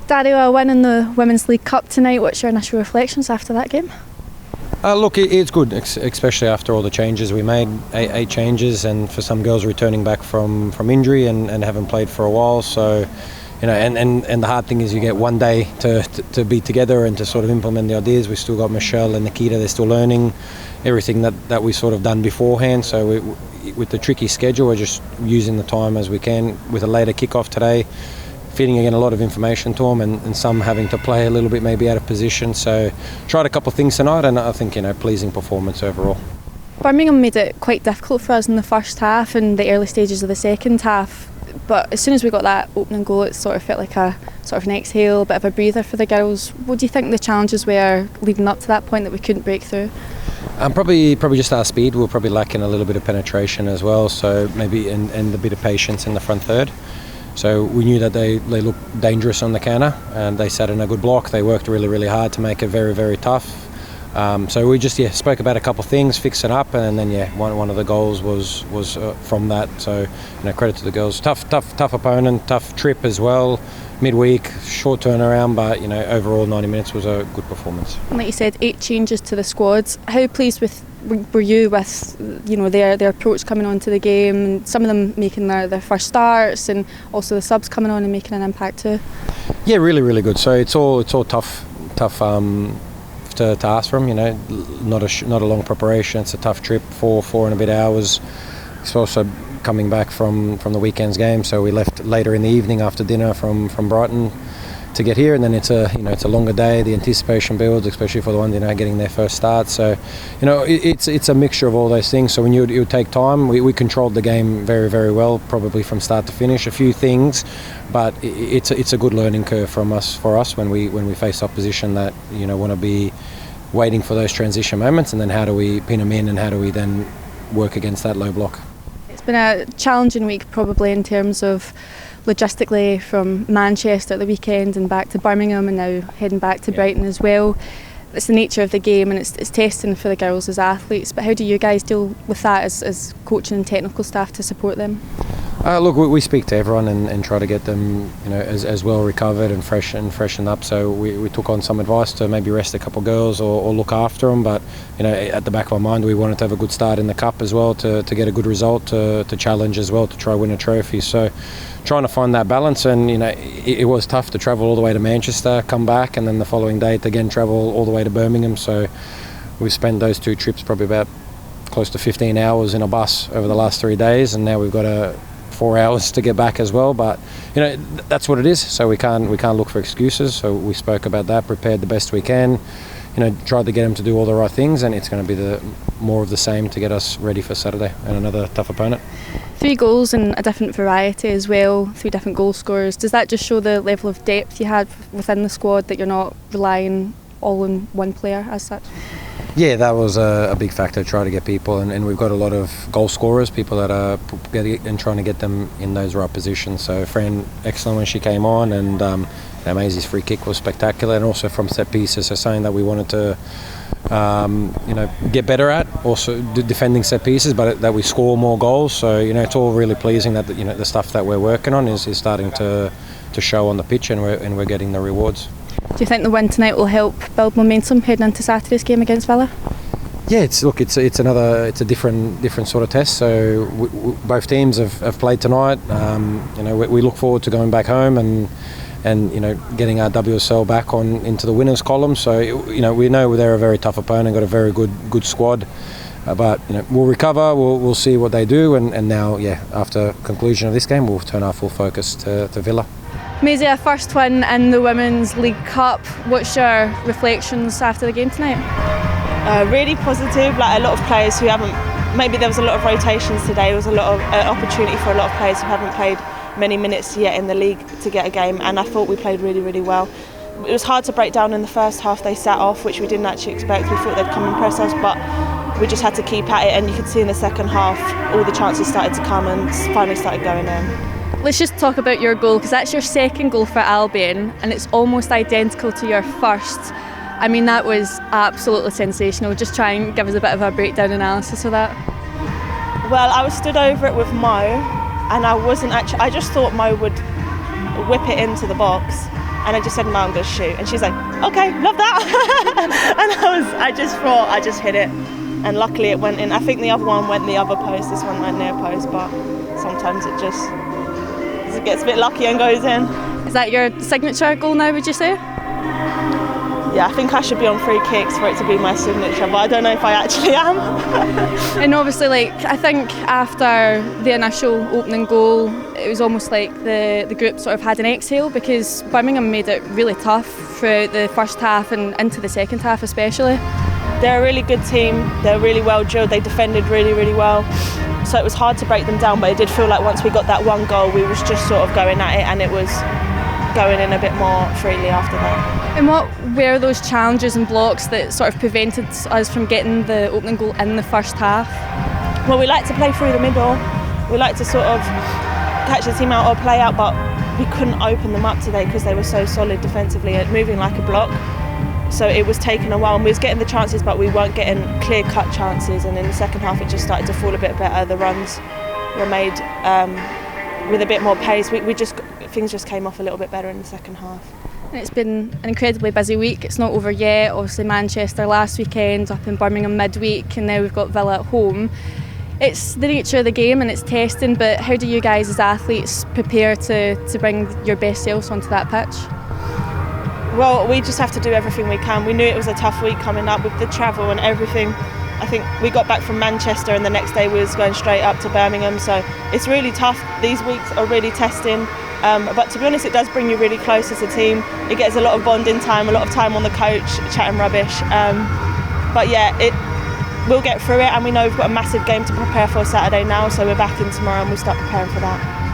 Dario, a win in the Women's League Cup tonight. What's your initial reflections after that game? Look, it's good, especially after all the changes we made, eight changes, and for some girls returning back from injury and haven't played for a while. So, you know, and the hard thing is you get one day to be together and to sort of implement the ideas. We've still got Michelle and Nikita, they're still learning everything that we sort of done beforehand. So with the tricky schedule, we're just using the time as we can with a later kickoff today, feeding again a lot of information to them and some having to play a little bit maybe out of position. So tried a couple of things tonight and I think, you know, pleasing performance overall. Birmingham made it quite difficult for us in the first half and the early stages of the second half, but as soon as we got that opening goal it sort of felt like a sort of an exhale, a bit of a breather for the girls. What do you think the challenges were leading up to that point that we couldn't break through? Probably just our speed. We're probably lacking a little bit of penetration as well, so maybe and a bit of patience in the front third. So we knew that they looked dangerous on the counter and they sat in a good block. They worked really, really hard to make it very, very tough. So we just spoke about a couple of things, fix it up, and then one of the goals was from that. So, you know, credit to the girls. Tough opponent, tough trip as well. Midweek, short turnaround, but you know, overall 90 minutes was a good performance. Like you said, 8 changes to the squads. How pleased were you with, you know, their approach coming onto the game, and some of them making their first starts, and also the subs coming on and making an impact too? Yeah, really, really good. So it's all tough to ask from. You know, not a long preparation. It's a tough trip, four and a bit hours. It's also coming back from the weekend's game, so we left later in the evening after dinner from Brighton to get here, and then it's a longer day. The anticipation builds, especially for the ones, you know, getting their first start. So, you know, it's a mixture of all those things. So when you would take time, we controlled the game very, very well, probably from start to finish. A few things, but it's a good learning curve for us when we face opposition that, you know, want to be waiting for those transition moments, and then how do we pin them in, and how do we then work against that low block. It's been a challenging week probably in terms of logistically, from Manchester at the weekend and back to Birmingham and now heading back to Brighton as well. It's the nature of the game and it's testing for the girls as athletes, but how do you guys deal with that as coaching and technical staff to support them? Look, we speak to everyone and try to get them, you know, as well recovered and freshened up. So we took on some advice to maybe rest a couple of girls or look after them. But, you know, at the back of our mind, we wanted to have a good start in the cup as well, to get a good result, to challenge as well, to try win a trophy. So trying to find that balance, and you know, it was tough to travel all the way to Manchester, come back, and then the following day to again travel all the way to Birmingham. So we spent those 2 trips probably about close to 15 hours in a bus over the last 3 days, and now we've got 4 hours to get back as well. But you know, that's what it is, so we can't look for excuses. So we spoke about that, prepared the best we can, you know, tried to get them to do all the right things, and it's going to be more of the same to get us ready for Saturday and another tough opponent. 3 goals and a different variety as well, 3 different goal scorers. Does that just show the level of depth you had within the squad, that you're not relying all on one player as such? Yeah, that was a big factor, try to get people, and we've got a lot of goal scorers, people that are getting and trying to get them in those right positions. So Fran, excellent when she came on, and Maisie's free kick was spectacular, and also from set pieces, so something that we wanted to you know, get better at, also defending set pieces, but that we score more goals. So, you know, it's all really pleasing that, you know, the stuff that we're working on is starting to show on the pitch, and we're getting the rewards. Do you think the win tonight will help build momentum heading into Saturday's game against Villa? Yeah, it's a different sort of test. So both teams have played tonight. You know, we look forward to going back home and you know, getting our WSL back on into the winners column. So, you know, we know they're a very tough opponent, got a very good squad. But you know, we'll recover. We'll see what they do, and now, yeah, after conclusion of this game, we'll turn our full focus to Villa. Maisie, a first win in the Women's League Cup. What's your reflections after the game tonight? Really positive. Like, a lot of players who haven't. Maybe there was a lot of rotations today. There was a lot of opportunity for a lot of players who haven't played many minutes yet in the league to get a game, and I thought we played really, really well. It was hard to break down in the first half. They sat off, which we didn't actually expect. We thought they'd come and press us, but we just had to keep at it, and you could see in the second half all the chances started to come and finally started going in. Let's just talk about your goal, because that's your second goal for Albion and it's almost identical to your first. I mean, that was absolutely sensational. Just try and give us a bit of a breakdown analysis of that. Well, I was stood over it with Mo, and I just thought Mo would whip it into the box, And I just said, no, I'm going to shoot. And she's like, okay, love that. And I just thought, I just hit it. And luckily it went in. I think the other one went the other post, this one went near post, but sometimes it gets a bit lucky and goes in. Is that your signature goal now, would you say? Yeah, I think I should be on free kicks for it to be my signature, but I don't know if I actually am. And obviously, I think after the initial opening goal, it was almost like the group sort of had an exhale, because Birmingham made it really tough throughout the first half and into the second half especially. They're a really good team, they're really well drilled, they defended really, really well. So it was hard to break them down, but it did feel like once we got that one goal, we was just sort of going at it, and it was going in a bit more freely after that. And what were those challenges and blocks that sort of prevented us from getting the opening goal in the first half? Well, we like to play through the middle. We like to sort of catch the team out or play out, but we couldn't open them up today because they were so solid defensively and moving like a block. So it was taking a while, and we was getting the chances, but we weren't getting clear-cut chances. And in the second half, it just started to fall a bit better. The runs were made with a bit more pace. Things just came off a little bit better in the second half. And it's been an incredibly busy week. It's not over yet. Obviously Manchester last weekend, up in Birmingham midweek, and now we've got Villa at home. It's the nature of the game and it's testing, but how do you guys as athletes prepare to bring your best selves onto that pitch? Well, we just have to do everything we can. We knew it was a tough week coming up with the travel and everything. I think we got back from Manchester and the next day we was going straight up to Birmingham, so it's really tough. These weeks are really testing. But to be honest, it does bring you really close as a team. It gets a lot of bonding time, a lot of time on the coach, chatting rubbish. But yeah, we'll get through it, and we know we've got a massive game to prepare for Saturday now, so we're back in tomorrow and we'll start preparing for that.